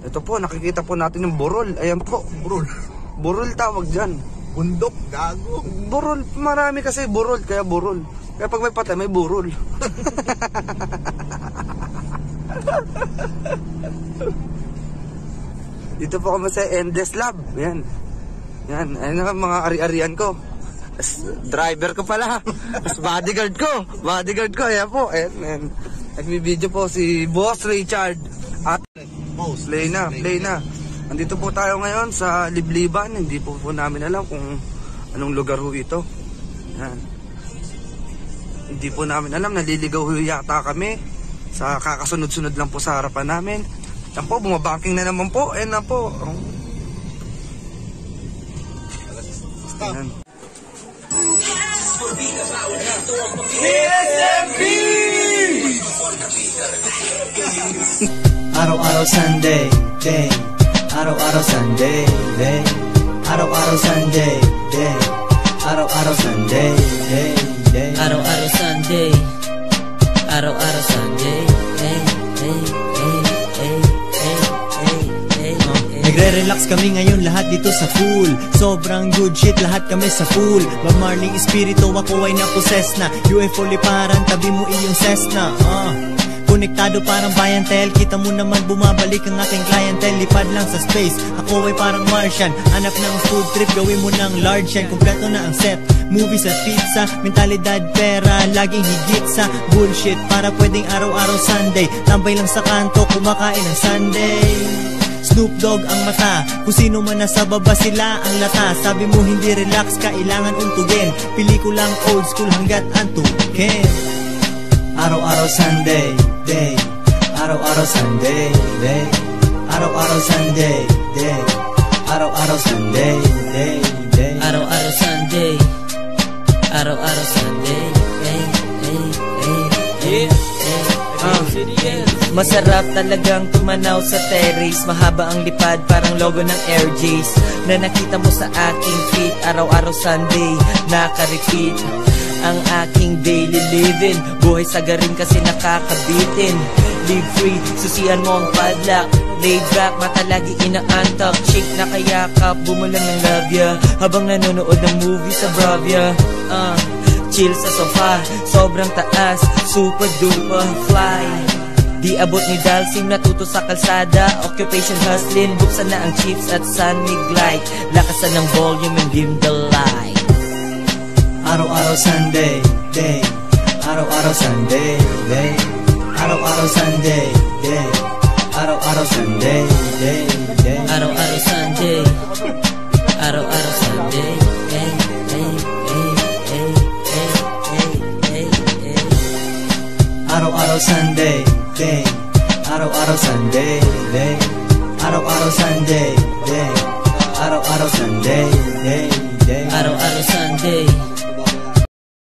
Ito po, nakikita po natin yung burol. Ayan po. Burol. Burol tawag dyan. Bundok, gago. Burol. Marami kasi burol, kaya burol. Kaya pag may patay, may burol. Dito po kami sa Endless Lab. Yan. Yan. Ayun na mga ari-arian ko. Driver ko pala. Bodyguard ko. Bodyguard ko. Ayan po. Ayan. Nagbibideo po si Boss Richard. At play na. Nandito po tayo ngayon sa Libliban. Hindi po namin alam kung anong lugar ho ito. Yan. Hindi po namin alam. Naliligaw ho yata kami. Sa kakasunod-sunod lang po sa harapan namin. Yan po, bumabanking na naman po. Ayan na po. Ayan. CSMP! Araw-araw Sunday, day. Araw-araw Sunday, day. Araw-araw Sunday, day. Araw-araw Sunday, day, day. Araw-araw Sunday. Araw-araw Sunday, day, day, day, day, day, day, day. Nagre-relax kami ngayon lahat dito sa pool. Sobrang good shit, lahat kami sa pool. Bob Marley espiritu, ako ay na-possess na. UFO liparan, tabi mo iyong Cessna. Konektado parang bayantel. Kita mo naman bumabalik ang aking clientele. Lipad lang sa space, ako ay parang Martian. Hanap ng food trip, gawin mo ng large yan. Kompleto na ang set, movies at pizza. Mentalidad, pera, laging higit sa bullshit. Para pwedeng araw-araw Sunday. Tambay lang sa kanto, kumakain ng Sunday. Snoop Dogg ang mata, kung sino man nasa baba sila ang lata. Sabi mo hindi relax, kailangan untugin. Pelikulang old school hanggat antukin. Araw-araw Sunday, day. Araw-araw Sunday, day. Araw-araw Sunday, day. Araw-araw Sunday, day, day. Araw-araw Sunday. Araw-araw Sunday, day, day, day, day. Masarap talagang tumanaw sa terrace. Mahaba ang lipad, parang logo ng Air J's na nakita mo sa aking feet. Araw-araw Sunday, naka-repeat ang aking daily living. Buhay sagarin kasi nakakabitin. Live free, susian mo ang padlock. Laid back, mata lagi inaantak. Chick na kayakap, bumulan ng labia habang nanonood ng movie sa Bravia. Chill sa sofa, sobrang taas, super duper fly. Di abot ni Dalsim, natuto sa kalsada. Occupation hustling, buksan na ang chips at San Miglite. Lakasan ng volume and dim the light. Araw-araw Sunday, day. Araw-araw Sunday, day. Araw-araw Sunday, day. Araw-araw Sunday, day, day. Araw-araw Sunday. Araw-araw Sunday, day, day, day, day, day, day, day. Araw-araw Sunday, day. Araw-araw Sunday, day. Araw-araw Sunday,